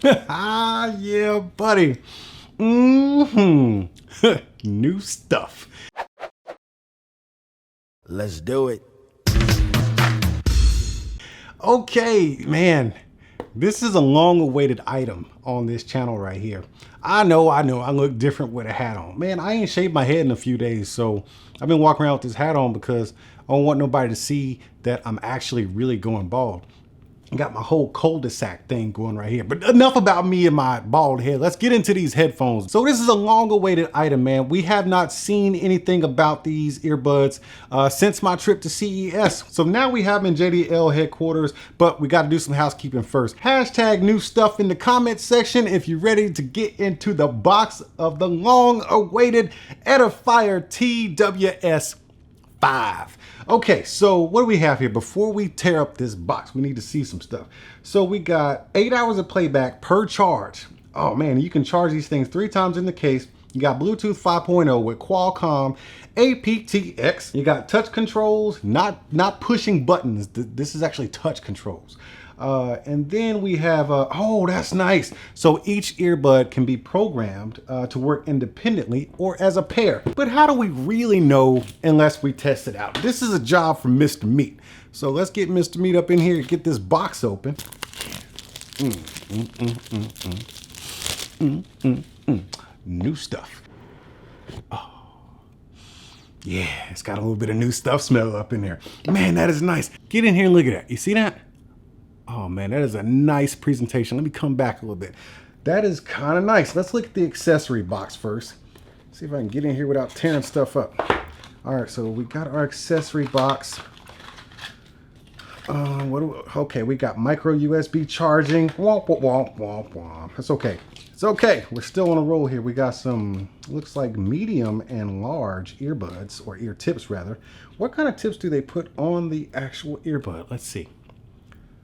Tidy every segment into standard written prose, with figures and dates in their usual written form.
Yeah, buddy. New stuff. Let's do it. Okay, man. This is a long-awaited item on this channel right here. I know, I look different with a hat on. Man, I ain't shaved my head in a few days, so I've been walking around with this hat on because I don't want nobody to see that I'm actually really going bald. I got my whole cul-de-sac thing going right here. But enough about me and my bald head. Let's get into these headphones. So this is a long-awaited item, man. We have not seen anything about these earbuds since my trip to CES. So now we have them in JDL headquarters, but we got to do some housekeeping first. Hashtag new stuff in the comment section if you're ready to get into the box of the long-awaited Edifier TWS5. Okay, so what do we have here? Before we tear up this box, we need to see some stuff. So we got 8 hours of playback per charge. Oh man, you can charge these things 3 times in the case. You got Bluetooth 5.0 with Qualcomm aptX. You got touch controls, not pushing buttons. This is actually touch controls. And then we have, oh, that's nice. So each earbud can be programmed to work independently or as a pair. But how do we really know unless we test it out? This is a job for Mr. Meat. So let's get Mr. Meat up in here and get this box open. New stuff. Oh, yeah, it's got a little bit of new stuff smell up in there. Man, that is nice. Get in here and look at that. You see that? Oh man, that is a nice presentation. Let me come back a little bit. That is kind of nice. Let's look at the accessory box first. See if I can get in here without tearing stuff up. All right, so we got our accessory box. Okay, we got micro USB charging. Womp, womp, womp, womp, womp. It's okay. It's okay. We're still on a roll here. We got some, looks like medium and large earbuds, or ear tips rather. What kind of tips do they put on the actual earbud? Let's see.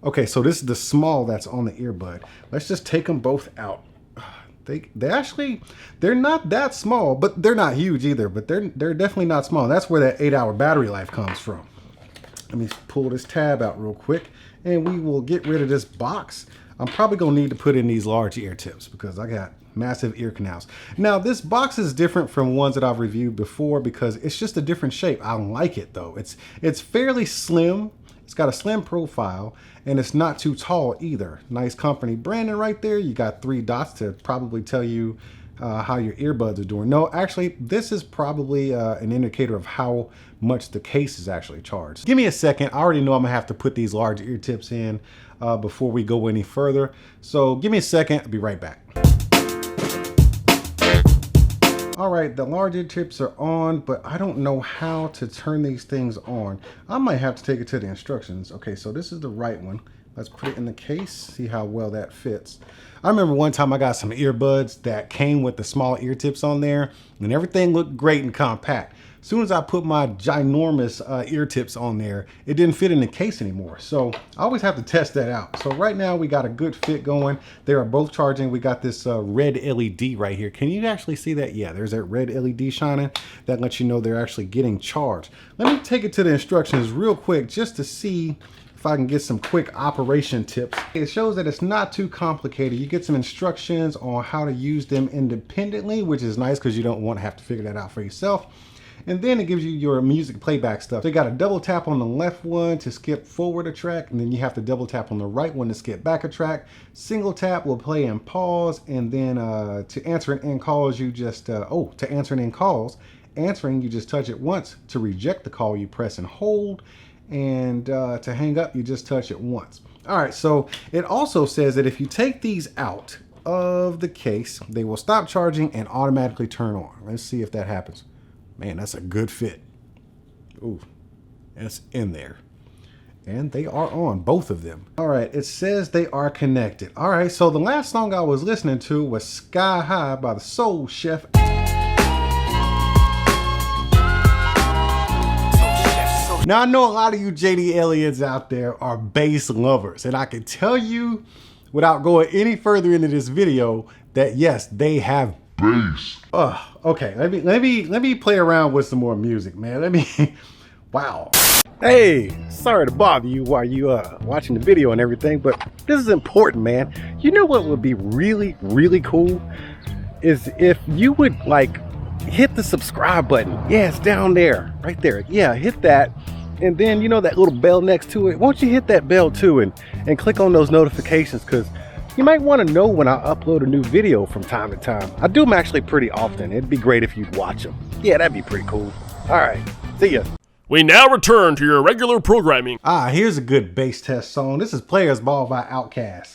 Okay, so this is the small that's on the earbud. Let's just take them both out. They're not that small, but they're not huge either, but they're definitely not small. That's where that 8-hour battery life comes from. Let me pull this tab out real quick and we will get rid of this box. I'm probably gonna need to put in these large ear tips because I got massive ear canals. Now this box is different from ones that I've reviewed before because it's just a different shape. I like it though. It's fairly slim. It's got a slim profile and it's not too tall either. Nice company branding right there. You got 3 dots to probably tell you how your earbuds are doing. No, actually, this is probably an indicator of how much the case is actually charged. Give me a second. I already know I'm gonna have to put these large ear tips in before we go any further. So give me a second, I'll be right back. All right, the large ear tips are on, but I don't know how to turn these things on. I might have to take it to the instructions. Okay, so this is the right one. Let's put it in the case, see how well that fits. I remember one time I got some earbuds that came with the small ear tips on there and everything looked great and compact. As soon as I put my ginormous ear tips on there, it didn't fit in the case anymore. So I always have to test that out. So right now we got a good fit going. They are both charging. We got this red LED right here. Can you actually see that? Yeah, there's that red LED shining. That lets you know they're actually getting charged. Let me take it to the instructions real quick just to see if I can get some quick operation tips. It shows that it's not too complicated. You get some instructions on how to use them independently, which is nice because you don't want to have to figure that out for yourself. And then it gives you your music playback stuff. They got a double tap on the left one to skip forward a track, and then you have to double tap on the right one to skip back a track. Single tap will play and pause, and then to answer and end calls, you just, to answer and end calls, answering, you just touch it once. To reject the call, you press and hold, and to hang up, you just touch it once. All right, so it also says that if you take these out of the case, they will stop charging and automatically turn on. Let's see if that happens. Man, that's a good fit. Ooh, that's in there. And they are on, both of them. All right, it says they are connected. All right, so the last song I was listening to was Sky High by the Soul Chef. Now, I know a lot of you JD aliens out there are bass lovers, and I can tell you without going any further into this video that yes, they have bass. Okay, let me play around with some more music, man. Wow. Hey, sorry to bother you while you watching the video and everything, but this is important, man. You know what would be really, really cool is if you would like hit the subscribe button. Yeah, it's down there, right there. Yeah, hit that. And then you know that little bell next to it. Won't you hit that bell too and click on those notifications, because you might want to know when I upload a new video from time to time. I do them actually pretty often. It'd be great if you'd watch them. Yeah, that'd be pretty cool. All right, see ya. We now return to your regular programming. Here's a good bass test song. This is Players Ball by Outkast.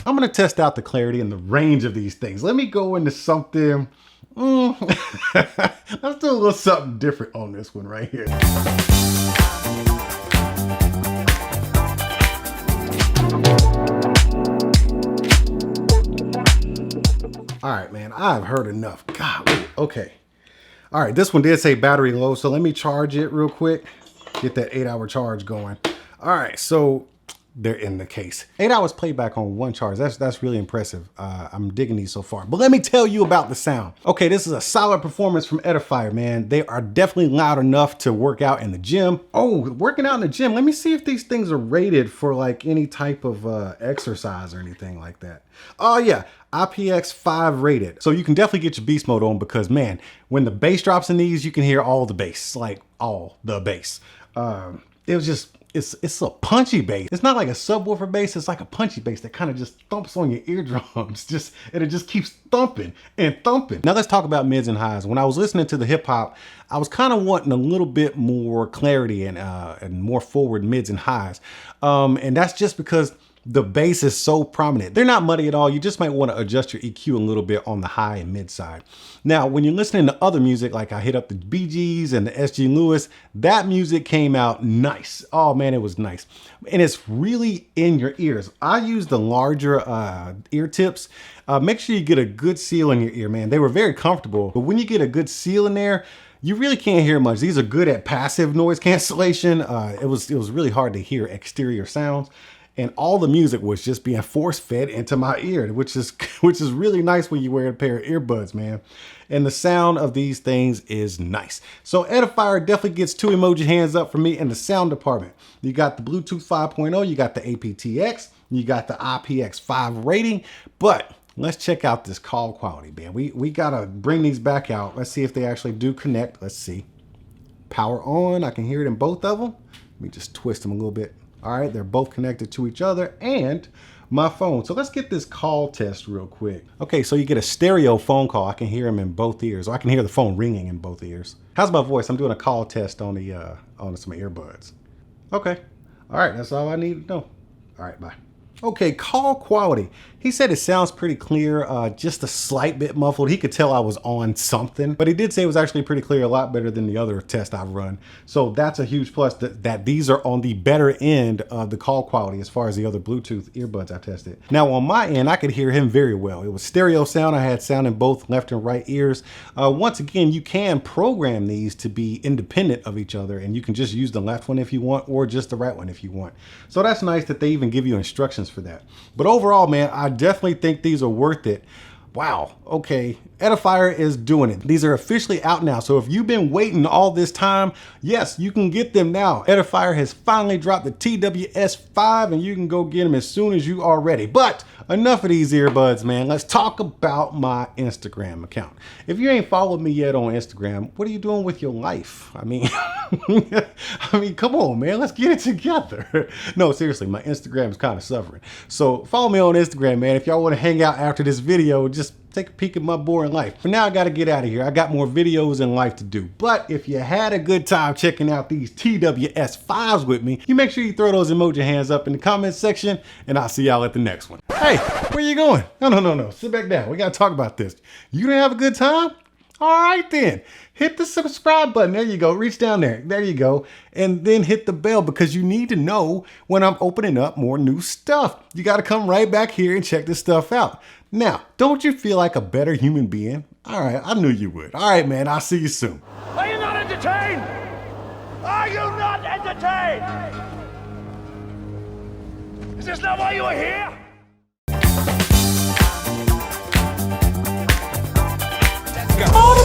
I'm gonna test out the clarity and the range of these things. Let me go into something. Let's do a little something different on this one right here. All right, man, I've heard enough. God, okay. All right, this one did say battery low, so let me charge it real quick. Get that 8-hour charge going. All right, so they're in the case. 8 hours playback on one charge. That's really impressive. I'm digging these so far. But let me tell you about the sound. Okay, this is a solid performance from Edifier, man. They are definitely loud enough to work out in the gym. Oh, working out in the gym. Let me see if these things are rated for like any type of exercise or anything like that. Oh yeah, IPX5 rated. So you can definitely get your beast mode on, because man, when the bass drops in these, you can hear all the bass, like all the bass. It was just, it's a punchy bass. It's not like a subwoofer bass. It's like a punchy bass that kind of just thumps on your eardrums. And it just keeps thumping and thumping. Now let's talk about mids and highs. When I was listening to the hip hop, I was kind of wanting a little bit more clarity and more forward mids and highs. And that's just because the bass is so prominent. They're not muddy at all. You just might want to adjust your EQ a little bit on the high and mid side. Now, when you're listening to other music, like I hit up the Bee Gees and the S.G. Lewis, that music came out nice. Oh man, it was nice. And it's really in your ears. I use the larger ear tips. Make sure you get a good seal in your ear, man. They were very comfortable, but when you get a good seal in there, you really can't hear much. These are good at passive noise cancellation. It was really hard to hear exterior sounds. And all the music was just being force fed into my ear, which is really nice when you wear a pair of earbuds, man. And the sound of these things is nice. So Edifier definitely gets 2 emoji hands up for me in the sound department. You got the Bluetooth 5.0, you got the aptX, you got the IPX5 rating, but let's check out this call quality, man. We gotta bring these back out. Let's see if they actually do connect. Let's see. Power on, I can hear it in both of them. Let me just twist them a little bit. All right, they're both connected to each other and my phone. So let's get this call test real quick. Okay, so you get a stereo phone call. I can hear them in both ears, or I can hear the phone ringing in both ears. How's my voice? I'm doing a call test on the on some earbuds. Okay, all right, that's all I need to know. All right, bye. Okay, call quality. He said it sounds pretty clear, just a slight bit muffled. He could tell I was on something, but he did say it was actually pretty clear, a lot better than the other test I've run. So that's a huge plus that these are on the better end of the call quality as far as the other Bluetooth earbuds I tested. Now on my end, I could hear him very well. It was stereo sound. I had sound in both left and right ears. Once again, you can program these to be independent of each other, and you can just use the left one if you want, or just the right one if you want. So that's nice that they even give you instructions for that. But overall, man, I definitely think these are worth it. Wow. Okay. Edifier is doing it. These are officially out now. So if you've been waiting all this time, yes, you can get them now. Edifier has finally dropped the TWS5 and you can go get them as soon as you are ready. But enough of these earbuds, man. Let's talk about my Instagram account. If you ain't followed me yet on Instagram, what are you doing with your life? I mean, come on, man, let's get it together. No, seriously, my Instagram is kind of suffering. So follow me on Instagram, man. If y'all want to hang out after this video, just take a peek at my boring life. For now, I got to get out of here. I got more videos in life to do. But if you had a good time checking out these TWS5s with me, you make sure you throw those emoji hands up in the comment section, and I'll see y'all at the next one. Hey, where you going? No. Sit back down. We got to talk about this. You didn't have a good time? All right then. Hit the subscribe button. There you go. Reach down there. There you go. And then hit the bell, because you need to know when I'm opening up more new stuff. You got to come right back here and check this stuff out. Now, don't you feel like a better human being? All right, I knew you would. All right, man, I'll see you soon. Are you not entertained? Are you not entertained? Is this not why you are here? Let's go.